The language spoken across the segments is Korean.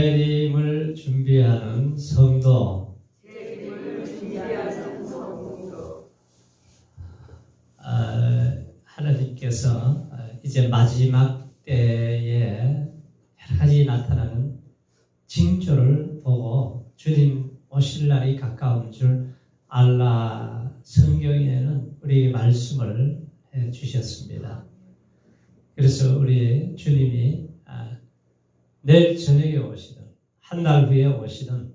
재림을 준비하는 성도. 하나님께서 이제 마지막 때에 여러 가지 나타나는 징조를 보고 주님 오실 날이 가까운 줄 알라 성경에는 우리에게 말씀을 해 주셨습니다. 그래서 우리 주님이 내일 저녁에 오시든 한 달 후에 오시든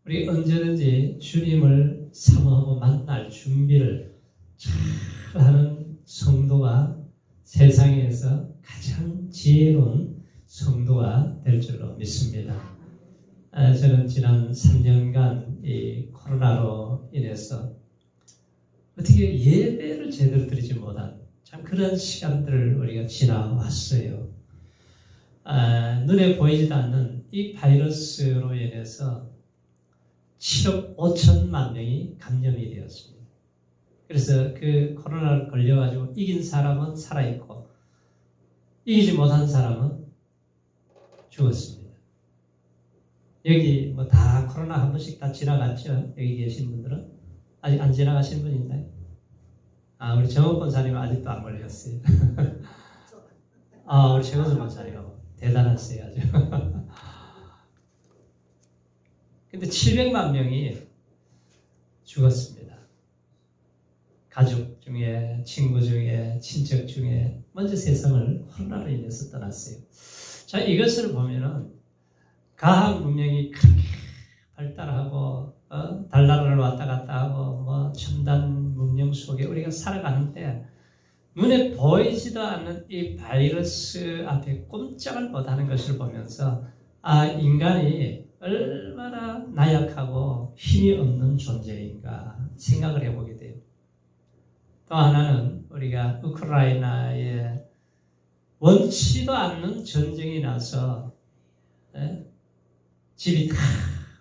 우리 언제든지 주님을 사모하고 만날 준비를 잘 하는 성도가 세상에서 가장 지혜로운 성도가 될 줄로 믿습니다. 저는 지난 3년간 이 코로나로 인해서 어떻게 예배를 제대로 드리지 못한 참 그런 시간들을 우리가 지나왔어요. 눈에 보이지도 않는 이 바이러스로 인해서 7억 5천만 명이 감염이 되었습니다. 그래서 그 코로나를 걸려가지고 이긴 사람은 살아있고 이기지 못한 사람은 죽었습니다. 여기 뭐 다 코로나 한 번씩 다 지나갔죠? 여기 계신 분들은? 아직 안 지나가신 분 있나요? 우리 정원 권사님은 아직도 안 걸렸어요. 우리 최건수 권사님 대단하세요, 아주. 근데 700만 명이 죽었습니다. 가족 중에, 친구 중에, 친척 중에 먼저 세상을 코로나로 인해서 떠났어요. 자, 이것을 보면은 과학 문명이 그렇게 발달하고 달나라를 왔다 갔다 하고 뭐 첨단 문명 속에 우리가 살아가는데 눈에 보이지도 않는 이 바이러스 앞에 꼼짝을 못하는 것을 보면서 인간이 얼마나 나약하고 힘이 없는 존재인가 생각을 해보게 돼요. 또 하나는 우리가 우크라이나에 원치도 않는 전쟁이 나서 집이 다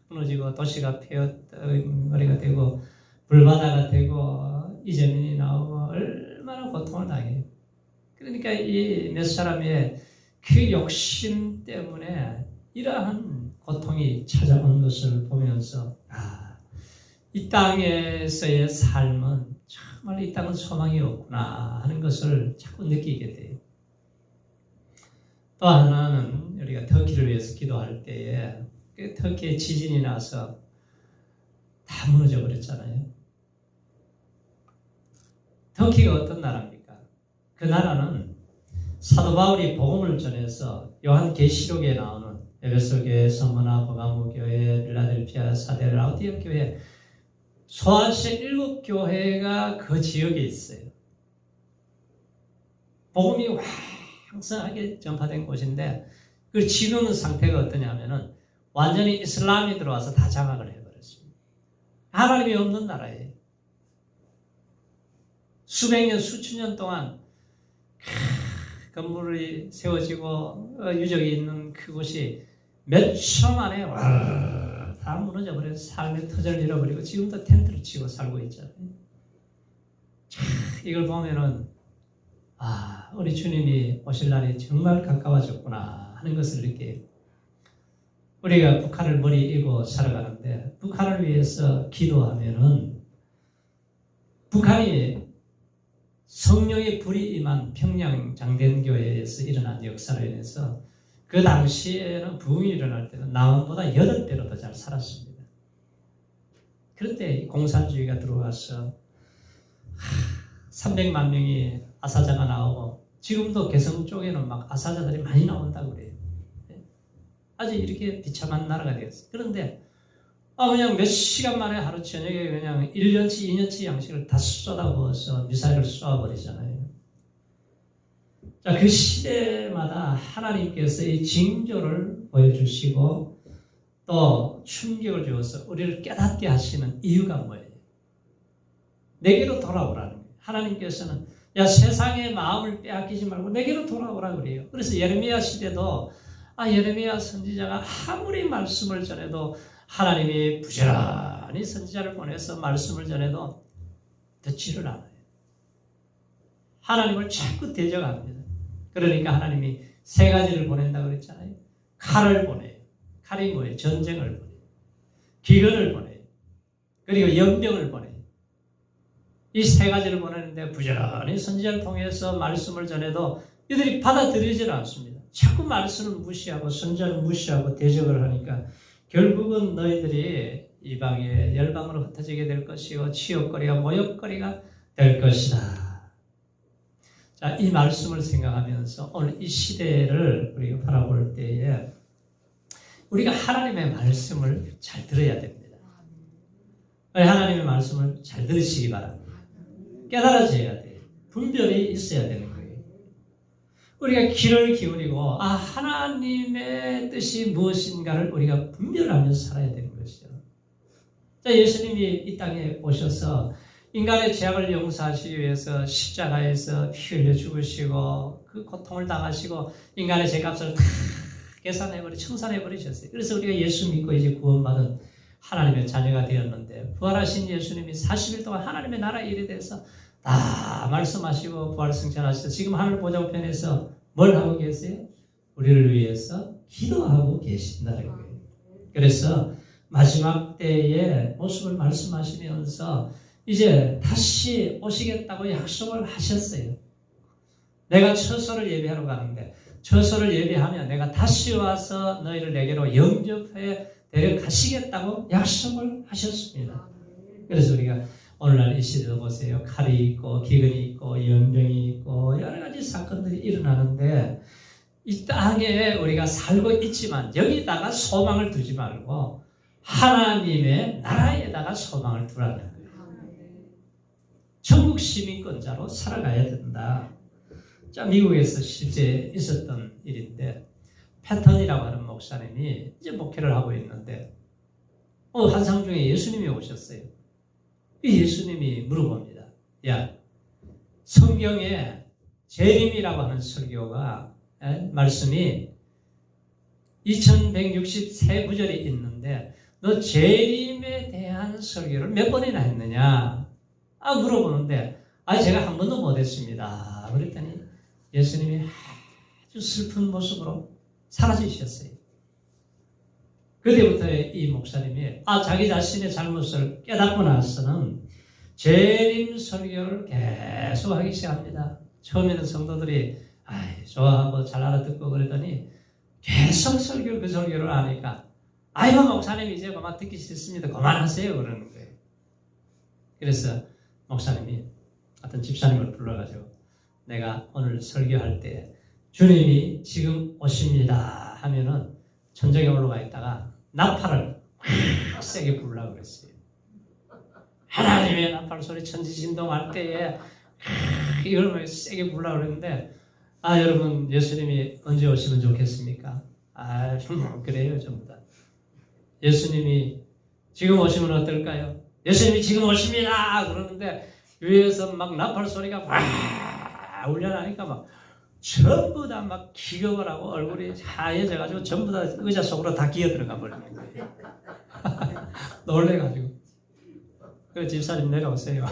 무너지고 도시가 폐허머리가 되고 불바다가 되고 이재민이 나오고 얼마나 고통을 당해요. 그러니까 이 몇 사람의 그 욕심 때문에 이러한 고통이 찾아온 것을 보면서 이 땅에서의 삶은 정말 이 땅은 소망이 없구나 하는 것을 자꾸 느끼게 돼요. 또 하나는 우리가 터키를 위해서 기도할 때에 그 터키에 지진이 나서 다 무너져 버렸잖아요. 터키가 어떤 나라입니까? 그 나라는 사도 바울이 복음을 전해서 요한계시록에 나오는 에베소 교회, 서머나, 버가모 교회, 필라델피아, 사데, 라우디아 교회, 소아시아 7교회가 그 지역에 있어요. 복음이 왕성하게 전파된 곳인데 그 지금은 상태가 어떠냐면은 완전히 이슬람이 들어와서 다 장악을 해버렸습니다. 하나님이 없는 나라예요. 수백 년, 수천 년 동안 건물이 세워지고 유적이 있는 그곳이 몇 초 만에 다 무너져 버려서 삶의 터전을 잃어버리고 지금도 텐트를 치고 살고 있잖아요. 이걸 보면은 우리 주님이 오실 날이 정말 가까워졌구나 하는 것을 느껴요. 우리가 북한을 머리 이고 살아가는데 북한을 위해서 기도하면은 북한이 성령의 불이 임한 평양 장대교회에서 일어난 역사로 인해서 그 당시에는 부흥이 일어날 때는 남한보다 8배로 더 잘 살았습니다. 그런데 공산주의가 들어와서 300만 명이 아사자가 나오고 지금도 개성 쪽에는 막 아사자들이 많이 나온다고 그래요. 아주 이렇게 비참한 나라가 되었어요. 그런데 그냥 몇 시간 만에 하루 저녁에 그냥 1년치, 2년치 양식을 다 쏟아부어서 미사일을 쏘아버리잖아요. 자, 그 시대마다 하나님께서 이 징조를 보여주시고 또 충격을 주어서 우리를 깨닫게 하시는 이유가 뭐예요? 내게로 돌아오라는 거예요. 하나님께서는 세상의 마음을 빼앗기지 말고 내게로 돌아오라 그래요. 그래서 예레미야 시대도 예레미야 선지자가 아무리 말씀을 전해도 하나님이 부지런히 선지자를 보내서 말씀을 전해도 듣지를 않아요. 하나님을 자꾸 대적합니다. 그러니까 하나님이 3가지를 보낸다고 그랬잖아요. 칼을 보내요. 칼이 뭐예요? 전쟁을 보내요. 기근을 보내요. 그리고 연병을 보내요. 이 세 가지를 보내는데 부지런히 선지자를 통해서 말씀을 전해도 이들이 받아들이질 않습니다. 자꾸 말씀을 무시하고 선지자를 무시하고 대적을 하니까 결국은 너희들이 이방의 열방으로 흩어지게 될 것이고 치욕거리가 모욕거리가 될 것이다. 자, 이 말씀을 생각하면서 오늘 이 시대를 우리가 바라볼 때에 우리가 하나님의 말씀을 잘 들어야 됩니다. 하나님의 말씀을 잘 들으시기 바랍니다. 깨달아져야 돼요. 분별이 있어야 되는 거예요. 우리가 귀를 기울이고 하나님의 뜻이 무엇인가를 우리가 분별하면서 살아야 되는 것이죠. 자, 예수님이 이 땅에 오셔서 인간의 죄악을 용서하시기 위해서 십자가에서 피 흘려 죽으시고 그 고통을 당하시고 인간의 죄값을 다 청산해버리셨어요. 그래서 우리가 예수 믿고 이제 구원받은 하나님의 자녀가 되었는데 부활하신 예수님이 40일 동안 하나님의 나라 일에 대해서 다 말씀하시고 부활승천하셔서 지금 하늘 보좌우편에서 뭘 하고 계세요? 우리를 위해서 기도하고 계신다는 거예요. 그래서 마지막 때의 모습을 말씀하시면서 이제 다시 오시겠다고 약속을 하셨어요. 내가 처소를 예비하러 가는데 처소를 예비하면 내가 다시 와서 너희를 내게로 영접해 데려가시겠다고 약속을 하셨습니다. 그래서 우리가 오늘날 이 시대도 보세요. 칼이 있고 기근이 있고 연병이 있고 여러 가지 사건들이 일어나는데 이 땅에 우리가 살고 있지만 여기다가 소망을 두지 말고 하나님의 나라에다가 소망을 두라는 거예요. 천국 시민권자로 살아가야 된다. 자, 미국에서 실제 있었던 일인데 패턴이라고 하는 목사님이 이제 목회를 하고 있는데 환상 중에 예수님이 오셨어요. 이 예수님이 물어봅니다. 야, 성경에 재림이라고 하는 설교가 말씀이 2163구절이 있는데 너 재림에 대한 설교를 몇 번이나 했느냐? 물어보는데 제가 한 번도 못했습니다. 그랬더니 예수님이 아주 슬픈 모습으로 사라지셨어요. 그때부터 이 목사님이 자기 자신의 잘못을 깨닫고 나서는 재림 설교를 계속 하기 시작합니다. 처음에는 성도들이 좋아하고 잘 알아듣고 그러더니 계속 그 설교를 하니까 목사님 이제 그만 듣기 싫습니다. 그만하세요. 그러는 거예요. 그래서 목사님이 어떤 집사님을 불러가지고 내가 오늘 설교할 때 주님이 지금 오십니다 하면은 천정에 올라가 있다가 나팔을 세게 부르려고 그랬어요. 하나님의 나팔 소리 천지진동할 때에 이걸 세게 부르려고 그랬는데 여러분 예수님이 언제 오시면 좋겠습니까? 그래요 전부 다. 예수님이 지금 오시면 어떨까요? 예수님이 지금 오십니다 그러는데 위에서 막 나팔 소리가 와 울려나니까 막 전부 다 막 기겁을 하고 얼굴이 하얘져가지고 전부 다 의자 속으로 다 기어 들어가 버리는 거예요. 놀래가지고. 그 집사님 내려오세요.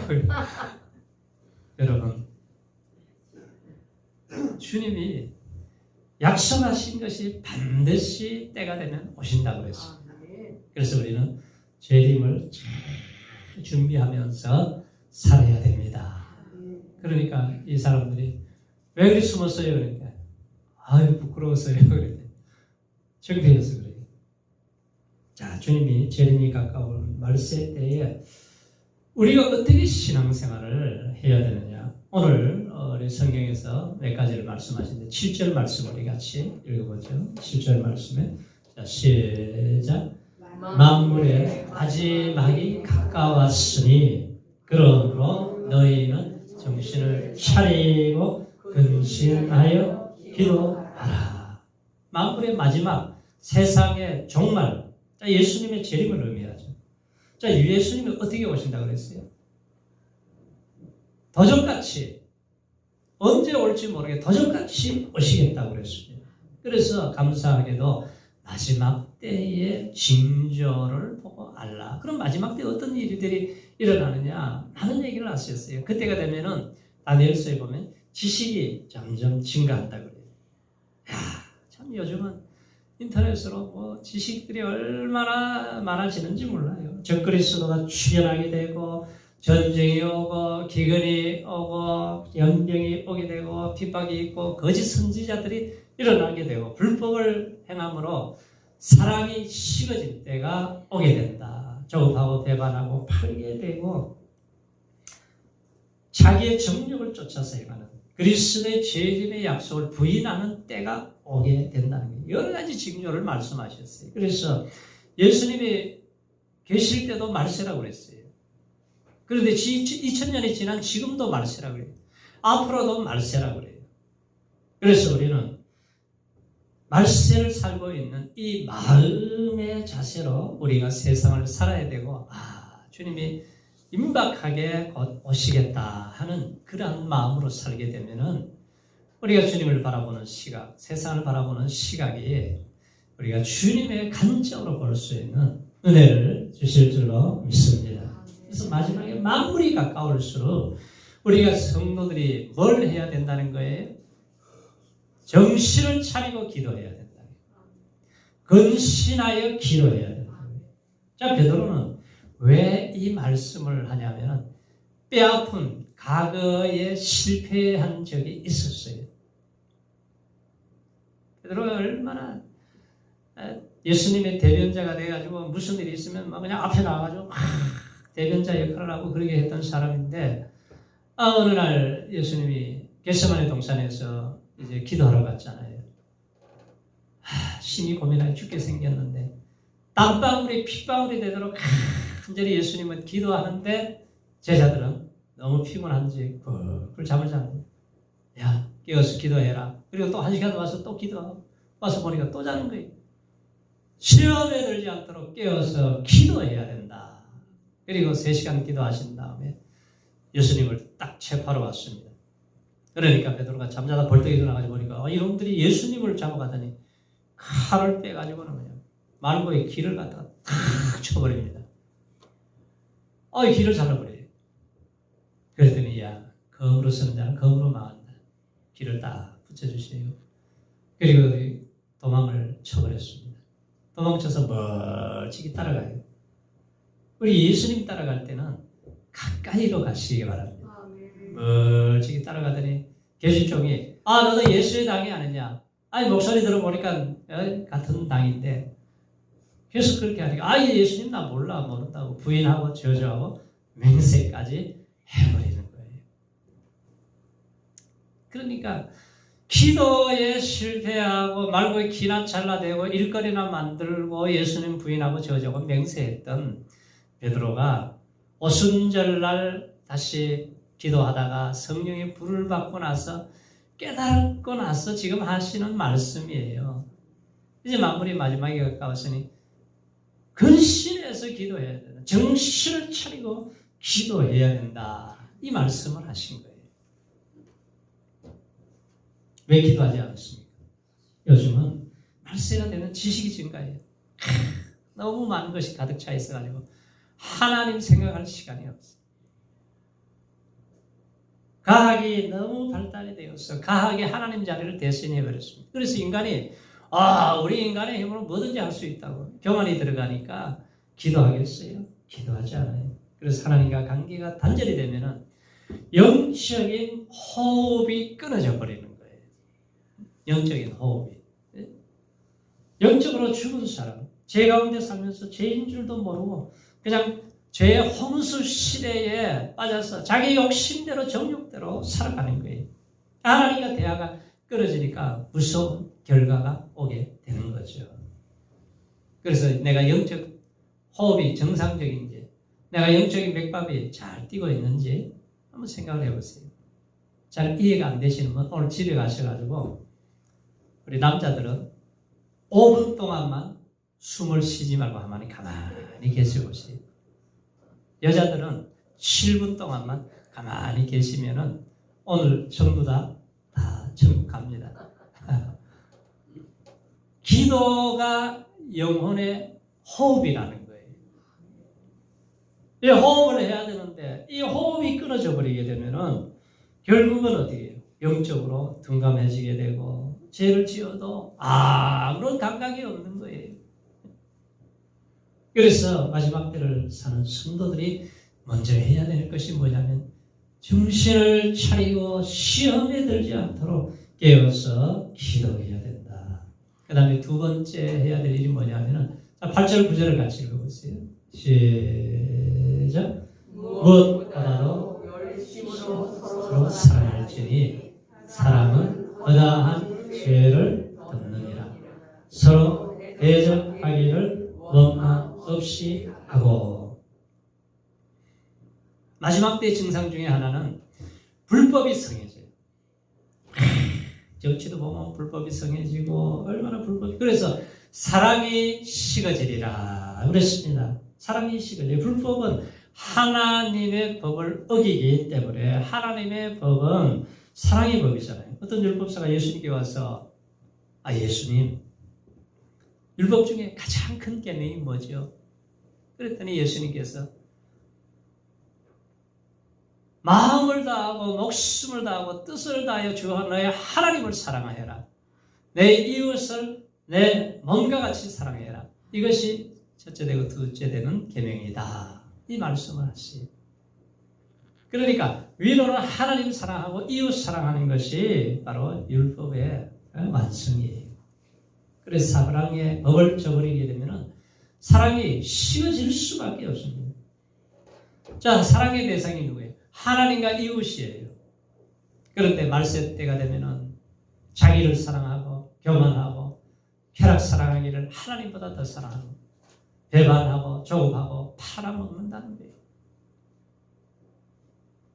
여러분, 주님이 약속하신 것이 반드시 때가 되면 오신다고 그랬어요. 그래서 우리는 재림을 잘 준비하면서 살아야 됩니다. 그러니까 이 사람들이 왜 그리 숨었어요? 그러니까 부끄러웠어요. 그랬더니 창피해서 그래요. 자, 주님이 재림이 가까운 말세 때에 우리가 어떻게 신앙생활을 해야 되느냐? 오늘 우리 성경에서 몇 가지를 말씀하시는데 7절 말씀 우리 같이 읽어보죠. 7절 말씀에 자, 시작. 만물의 마지막이 가까웠으니 그러므로 너희는 정신을 차리고 근신하여 기도하라. 만물의 마지막, 세상의 종말, 예수님의 재림을 의미하죠. 자, 예수님이 어떻게 오신다고 그랬어요? 도적같이 언제 올지 모르게 도적같이 오시겠다고 그랬습니다. 그래서 감사하게도 마지막 때의 징조를 보고 알라. 그럼 마지막 때 어떤 일들이 일어나느냐? 많은 얘기를 하셨어요. 그때가 되면은 다니엘서에 보면 지식이 점점 증가한다 그래요. 참 요즘은 인터넷으로 뭐 지식들이 얼마나 많아지는지 몰라요. 적그리스도가 출현하게 되고 전쟁이 오고 기근이 오고 연병이 오게 되고 핍박이 있고 거짓 선지자들이 일어나게 되고 불법을 행함으로 사랑이 식어질 때가 오게 된다. 조급하고 배반하고 팔게 되고 자기의 정욕을 쫓아서 행하는 그리스도의 죄짐의 약속을 부인하는 때가 오게 된다는 거예요. 여러 가지 징조를 말씀하셨어요. 그래서 예수님이 계실 때도 말세라고 그랬어요. 그런데 2000년이 지난 지금도 말세라고 그래요. 앞으로도 말세라고 그래요. 그래서 우리는 말세를 살고 있는 이 마음의 자세로 우리가 세상을 살아야 되고, 주님이 임박하게 곧 오시겠다 하는 그러한 마음으로 살게 되면은 우리가 주님을 바라보는 시각, 세상을 바라보는 시각이 우리가 주님의 간접으로 볼 수 있는 은혜를 주실 줄로 믿습니다. 그래서 마지막에 만물이 가까울수록 우리가 성도들이 뭘 해야 된다는 거예요? 정신을 차리고 기도해야 된다. 근신하여 기도해야 된다. 자, 베드로는 왜 이 말씀을 하냐면 뼈아픈 과거에 실패한 적이 있었어요. 베드로가 얼마나 예수님의 대변자가 돼가지고 무슨 일이 있으면 막 그냥 앞에 나와가지고 대변자 역할을 하고 그러게 했던 사람인데 어느 날 예수님이 겟세마네 동산에서 이제 기도하러 갔잖아요. 심히 고민하여 죽게 생겼는데 땀방울이 핏방울이 되도록 간절히 예수님은 기도하는데 제자들은 너무 피곤한지 꿀꿀 잠을 자는 거예요. 야, 깨어서 기도해라. 그리고 또 1시간 와서 또 기도하고 와서 보니까 또 자는 거예요. 시험에 들지 않도록 깨어서 기도해야 된다. 그리고 3시간 기도하신 다음에 예수님을 딱 체포하러 왔습니다. 그러니까 베드로가 잠자다 벌떡 일어나가지고 보니까 이놈들이 예수님을 잡아가더니 칼을 빼가지고는 그냥 말고의 길을 갖다가 탁 쳐버립니다. 이 길을 잘라버려요. 그랬더니 검으로 쓰는 자는 검으로 망한다. 길을 딱 붙여주세요. 그리고 도망을 쳐버렸습니다. 도망쳐서 멀찍이 따라가요. 우리 예수님 따라갈 때는 가까이로 가시기 바랍니다. 멀찍이 따라가더니 계시종이 너도 예수의 당이 아니냐? 목소리 들어보니까 같은 당인데 계속 그렇게 하니까 예수님 나 몰라 모른다고 부인하고 저주하고 맹세까지 해버리는 거예요. 그러니까 기도에 실패하고 말고에 기나 잘라대고 일거리나 만들고 예수님 부인하고 저주하고 맹세했던 베드로가 오순절날 다시 기도하다가 성령의 불을 받고 나서 깨닫고 나서 지금 하시는 말씀이에요. 이제 마무리 마지막에 가까웠으니 근신해서 기도해야 된다. 정신을 차리고 기도해야 된다. 이 말씀을 하신 거예요. 왜 기도하지 않습니까? 요즘은 말세가 되는 지식이 증가해요. 너무 많은 것이 가득 차 있어가지고 하나님 생각할 시간이 없어요. 과학이 너무 발달이 되어서 과학이 하나님 자리를 대신해버렸습니다. 그래서 인간이 우리 인간의 힘으로 뭐든지 할 수 있다고 교만이 들어가니까 기도하겠어요? 기도하지 않아요. 그래서 하나님과 관계가 단절이 되면은 영적인 호흡이 끊어져 버리는 거예요. 영적인 호흡이. 영적으로 죽은 사람, 죄 가운데 살면서 죄인 줄도 모르고 그냥 죄의 홍수 시대에 빠져서 자기 욕심대로 정욕대로 살아가는 거예요. 하나님과 대화가 끊어지니까 무서운 결과가 오게 되는 거죠. 그래서 내가 영적 호흡이 정상적인지, 내가 영적인 맥박이 잘 뛰고 있는지 한번 생각을 해보세요. 잘 이해가 안 되시는 분 오늘 집에 가셔가지고 우리 남자들은 5분 동안만 숨을 쉬지 말고 가만히 계셔보세요. 여자들은 7분 동안만 가만히 계시면은 오늘 전부 다 천국 갑니다. 기도가 영혼의 호흡이라는 거예요. 이 호흡을 해야 되는데 이 호흡이 끊어져 버리게 되면은 결국은 어디예요? 영적으로 둔감해지게 되고 죄를 지어도 아무런 감각이 없는 거예요. 그래서 마지막 때를 사는 성도들이 먼저 해야 될 것이 뭐냐면 정신을 차리고 시험에 들지 않도록 깨어서 기도해야 된다. 그 다음에 두 번째 해야 될 일이 뭐냐면은 8절 9절을 같이 읽어보세요. 시작. 무엇보다도 열심으로 서로 사랑할지니 사랑은 어떠한 죄를 덮느니라. 서로 대적하기를 원망 없이 하고. 마지막 때 증상 중에 하나는 불법이 성해져요. 정치도 보면 불법이 성해지고 얼마나 불법이. 그래서 사랑이 식어지리라 그랬습니다. 사랑이 식어져요. 불법은 하나님의 법을 어기기 때문에 하나님의 법은 사랑의 법이잖아요. 어떤 율법사가 예수님께 와서 예수님 율법 중에 가장 큰 계명이 뭐죠? 그랬더니 예수님께서 마음을 다하고 목숨을 다하고 뜻을 다하여 주 너의 하나님을 사랑하여라. 내 이웃을 내 몸과 같이 사랑해라. 이것이 첫째 되고 둘째 되는 계명이다. 이 말씀을 하시죠. 그러니까 위로는 하나님 사랑하고 이웃 사랑하는 것이 바로 율법의 완성이에요. 그래서 사랑의 법을 저버리게 되면 사랑이 식어질 수밖에 없습니다. 자, 사랑의 대상이 누구예요? 하나님과 이웃이에요. 그런데 말세 때가 되면은 자기를 사랑하고 교만하고 쾌락 사랑하기를 하나님보다 더 사랑하고 배반하고 조급하고 팔아먹는다는 거예요.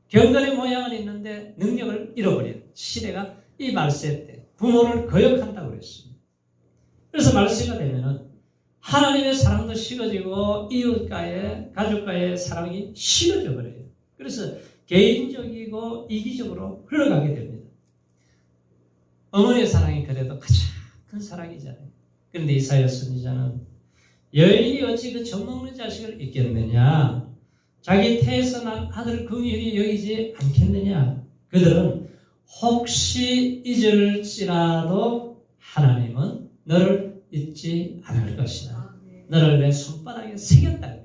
경건의 모양은 있는데 능력을 잃어버린 시대가 이 말세 때 부모를 거역한다고 그랬습니다. 그래서 말세가 되면은 하나님의 사랑도 식어지고 이웃과의 가족과의 사랑이 식어져 버려요. 그래서 개인적이고 이기적으로 흘러가게 됩니다. 어머니의 사랑이 그래도 가장 큰 사랑이잖아요. 그런데 이사야 선지자는 여인이 어찌 그 젖먹는 자식을 잊겠느냐? 자기 태에서 난 아들을 긍휼히 여기지 않겠느냐? 그들은 혹시 잊을지라도 하나님은 너를 잊지 않을 것이다. 너를 내 손바닥에 새겼다.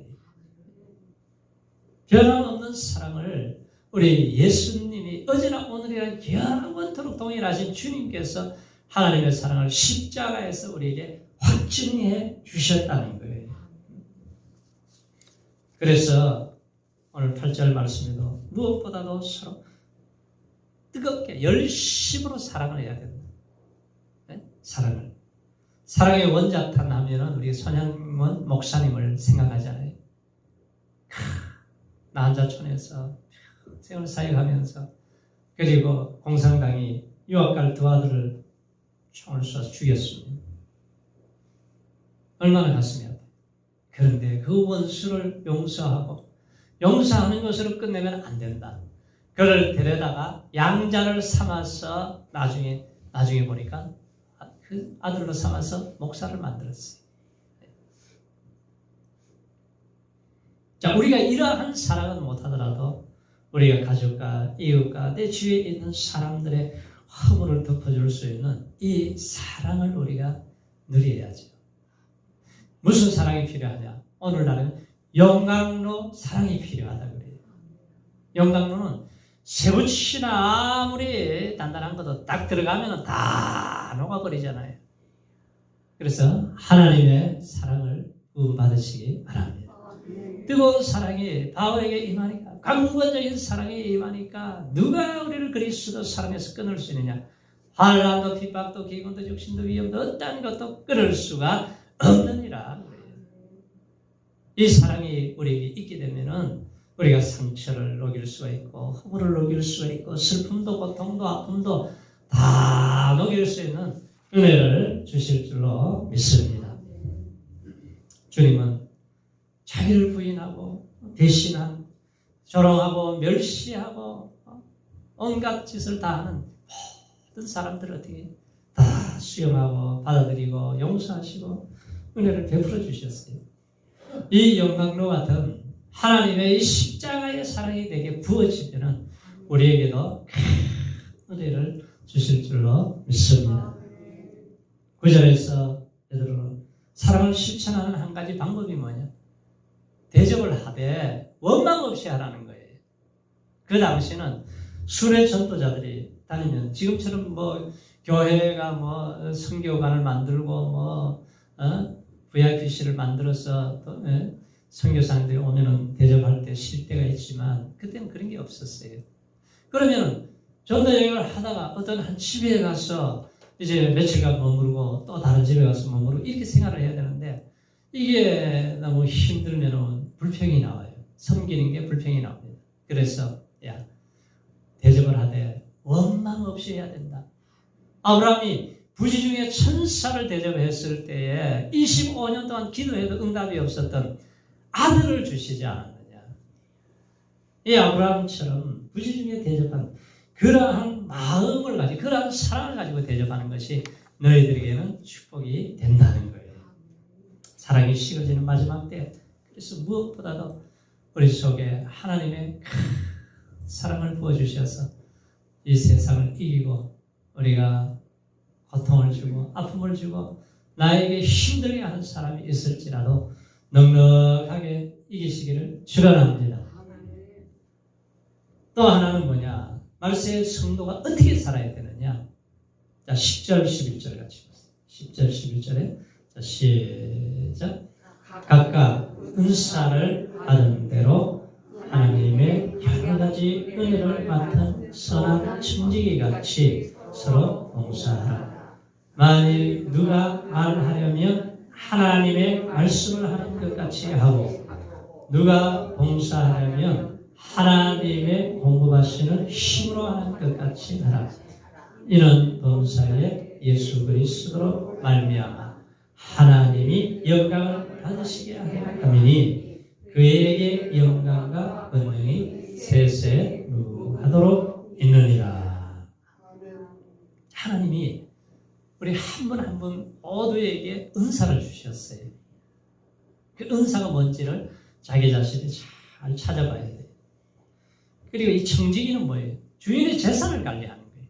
변함없는 사랑을 우리 예수님이 어제나 오늘이라 영원토록 동일하신 주님께서 하나님의 사랑을 십자가에서 우리에게 확증해 주셨다는 거예요. 그래서 오늘 8절 말씀에도 무엇보다도 서로 뜨겁게 열심으로 사랑을 해야 된다. 네? 사랑을. 사랑의 원자탄 하면은 우리 손양원 목사님을 생각하잖아요. 난자촌에서 세월 사역하면서 그리고 공산당이 유학갈 두 아들을 총을 쏴서 죽였습니다. 얼마나 가슴이 아파요. 그런데 그 원수를 용서하는 것으로 끝내면 안 된다. 그를 데려다가 양자를 삼아서 나중에 보니까 그 아들로 삼아서 목사를 만들었어요. 자, 우리가 이러한 사랑은 못하더라도 우리가 가족과 이웃과 내 주위에 있는 사람들의 허물을 덮어줄 수 있는 이 사랑을 우리가 누려야죠. 무슨 사랑이 필요하냐? 오늘날은 영광로 사랑이 필요하다 그래요. 영광로는 쇠붙이나 아무리 단단한 것도 딱 들어가면 다 녹아버리잖아요. 그래서 하나님의 사랑을 구원받으시기 바랍니다. 뜨거운 사랑이 바울에게 임하니까, 강권적인 사랑이 임하니까 누가 우리를 그리스도 사랑에서 끊을 수 있느냐? 환난도 핍박도 기근도 적신도 위험도 어떠한 것도 끊을 수가 없느니라. 이 사랑이 우리에게 있게 되면은 우리가 상처를 녹일 수가 있고 허물을 녹일 수가 있고 슬픔도 고통도 아픔도 다 녹일 수 있는 은혜를 주실 줄로 믿습니다. 주님은 자기를 부인하고 배신한 조롱하고 멸시하고 온갖 짓을 다 하는 모든 사람들을 어떻게 다 수용하고 받아들이고 용서하시고 은혜를 베풀어 주셨어요. 이 영광로 같은 하나님의 이 십자가의 사랑이 내게 부어지면 우리에게도 큰 은혜를 주실 줄로 믿습니다. 9절에서 베드로는 사랑을 실천하는 한 가지 방법이 뭐냐? 대접을 하되 원망 없이 하라는 거예요. 그 당시는 순회 전도자들이 다니면 지금처럼 뭐 교회가 뭐 선교관을 만들고 VIP실을 만들어서 또 선교사님들이 오면은 대접할 때 쉴 때가 있지만 그때는 그런 게 없었어요. 그러면 전도 여행을 하다가 어떤 한 집에 가서 이제 며칠간 머무르고 또 다른 집에 가서 머무르고 이렇게 생활을 해야 되는데 이게 너무 힘들면 불평이 나와요. 섬기는 게 불평이 나옵니다. 그래서 대접을 하되 원망 없이 해야 된다. 아브라함이 부지 중에 천사를 대접했을 때에 25년 동안 기도해도 응답이 없었던 아들을 주시지 않았느냐. 이 아브라함처럼 부지 중에 대접한 그러한 마음을 가지고 그러한 사랑을 가지고 대접하는 것이 너희들에게는 축복이 된다는 거예요. 사랑이 식어지는 마지막 때 그래서 무엇보다도 우리 속에 하나님의 큰 사랑을 부어주셔서 이 세상을 이기고 우리가 고통을 주고 아픔을 주고 나에게 힘들게 하는 사람이 있을지라도 넉넉하게 이기시기를 축원합니다. 또 하나는 뭐냐? 말세의 성도가 어떻게 살아야 되느냐? 자, 10절, 11절 같이 보세요. 10절, 11절에 자, 시작. 각각 은사를 받은 대로 하나님의 여러 가지 은혜를 맡은 선한 청지기 같이 서로 봉사하라. 만일 누가 말하려면 하나님의 말씀을 하는 것 같이 하고 누가 봉사하려면 하나님의 공급하시는 힘으로 하는 것 같이 하라. 이는 범사에 예수 그리스도로 말미암아 하나님이 영광을 받으시게 하려 함이니 그에게 영광과 권능이 세세 무하도록 있느니라. 하나님이 우리 한 분 한 분 모두에게 은사를 주셨어요. 그 은사가 뭔지를 자기 자신이 잘 찾아봐야 돼요. 그리고 이 청지기는 뭐예요? 주인의 재산을 관리하는 거예요.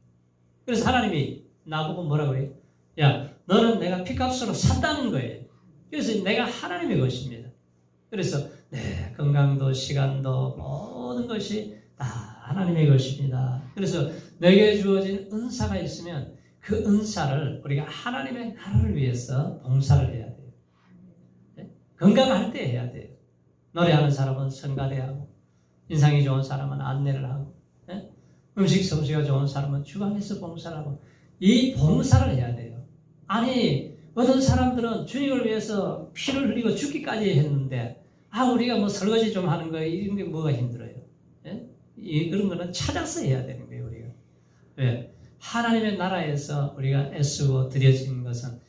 그래서 하나님이 나보고 뭐라고 해요? 야, 너는 내가 핏값으로 샀다는 거예요. 그래서 내가 하나님의 것입니다. 그래서 내 건강도 시간도 모든 것이 다 하나님의 것입니다. 그래서 내게 주어진 은사가 있으면 그 은사를 우리가 하나님의 나라를 위해서 봉사를 해야 돼요. 네? 건강할 때 해야 돼요. 노래하는 사람은 성가대하고 인상이 좋은 사람은 안내를 하고 네? 음식 솜씨가 좋은 사람은 주방에서 봉사를 하고 이 봉사를 해야 돼요. 아니 어떤 사람들은 주님을 위해서 피를 흘리고 죽기까지 했는데 우리가 뭐 설거지 좀 하는 거예요. 이런 게 뭐가 힘들어요. 네? 그런 거는 찾아서 해야 되는 거예요. 우리가. 왜? 하나님의 나라에서 우리가 애쓰고 드려진 것은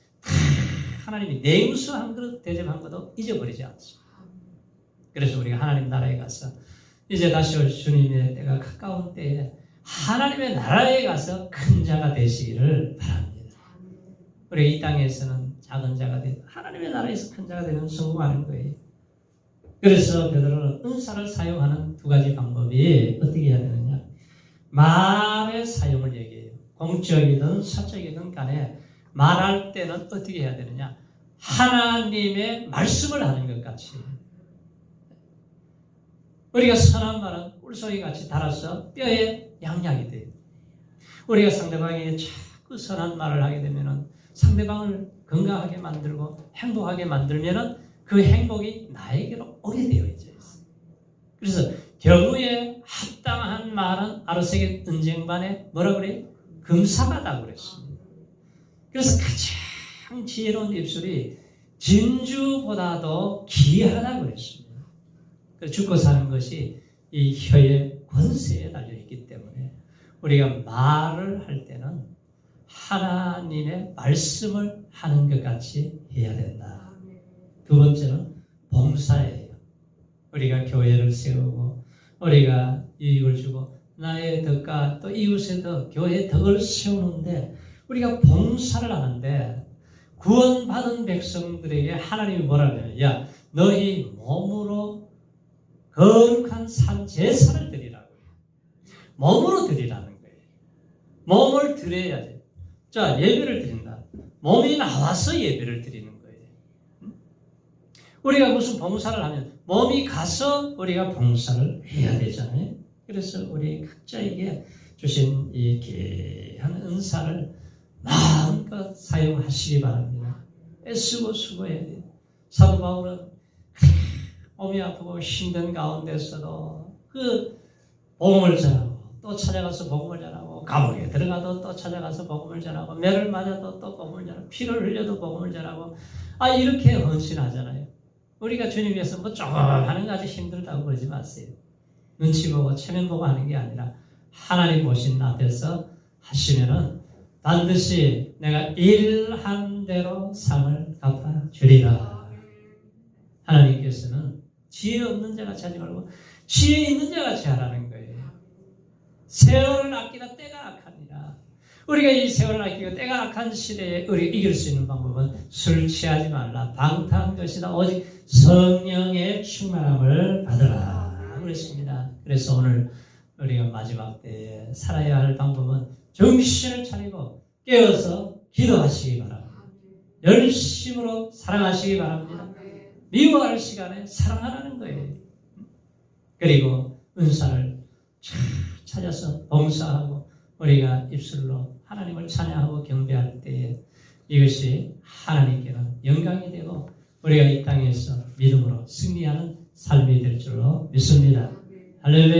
하나님이 냉수 한 그릇 대접한 것도 잊어버리지 않습니다. 그래서 우리가 하나님 나라에 가서 이제 다시 올 주님의 때가 가까운 때에 하나님의 나라에 가서 큰 자가 되시기를 바랍니다. 우리가 이 땅에서는 작은 자가 되고 하나님의 나라에서 큰 자가 되는 성공하는 거예요. 그래서 베드로는 은사를 사용하는 두 가지 방법이 어떻게 해야 되느냐? 말의 사용을 얘기해요. 공적이든 사적이든 간에 말할 때는 어떻게 해야 되느냐? 하나님의 말씀을 하는 것 같이. 우리가 선한 말은 꿀송이 같이 달아서 뼈에 양약이 돼요. 우리가 상대방에게 자꾸 선한 말을 하게 되면은 상대방을 건강하게 만들고 행복하게 만들면은 그 행복이 나에게로 오게 되어 있어요. 그래서 경우에 합당한 말은 아르세겔 은쟁반에 뭐라 그래요? 금사가다 그랬습니다. 그래서 가장 지혜로운 입술이 진주보다도 귀하다고 그랬습니다. 죽고 사는 것이 이 혀의 권세에 달려있기 때문에 우리가 말을 할 때는 하나님의 말씀을 하는 것 같이 해야 된다. 두 번째는 봉사예요. 우리가 교회를 세우고 우리가 이익을 주고 나의 덕과 또 이웃의 덕, 교회의 덕을 세우는데 우리가 봉사를 하는데 구원받은 백성들에게 하나님이 뭐라고 해요? 야, 너희 몸으로 거룩한 산 제사를 드리라고 해요. 몸으로 드리라는 거예요. 몸을 드려야지. 자, 예배를 드린다. 몸이 나와서 예배를 드리는 거예요. 우리가 무슨 봉사를 하면 몸이 가서 우리가 봉사를 해야 되잖아요. 그래서 우리 각자에게 주신 이 귀한 은사를 마음껏 사용하시기 바랍니다. 애쓰고 수고해야 돼요. 사도 바울은 몸이 아프고 힘든 가운데서도 그 복음을 전하고 또 찾아가서 복음을 전하고 감옥에 들어가도 또 찾아가서 복음을 전하고 매를 맞아도 또 복음을 전하고 피를 흘려도 복음을 전하고 이렇게 헌신하잖아요. 우리가 주님 위해서 뭐 조금 하는 거 아주 힘들다고 그러지 마세요. 눈치 보고 체면 보고 하는 게 아니라 하나님 보신 앞에서 하시면은 반드시 내가 일한 대로 상을 갚아주리라. 하나님께서는 지혜 없는 자 같이 하지 말고 지혜 있는 자 같이 하라는 거예요. 세월을 아끼다 때가 악하니라. 우리가 이 세월을 아끼고 때가 악한 시대에 우리가 이길 수 있는 방법은 술 취하지 말라. 방탕한 것이다. 오직 성령의 충만함을 받으라. 그랬습니다. 그래서 오늘 우리가 마지막 때에 살아야 할 방법은 정신을 차리고 깨어서 기도하시기 바랍니다. 열심으로 사랑하시기 바랍니다. 미워할 시간에 사랑하라는 거예요. 그리고 은사를 찾아서 봉사하고 우리가 입술로 하나님을 찬양하고 경배할 때에 이것이 하나님께는 영광이 되고 우리가 이 땅에서 믿음으로 승리하는 삶이 될 줄로 믿습니다. 할렐루야.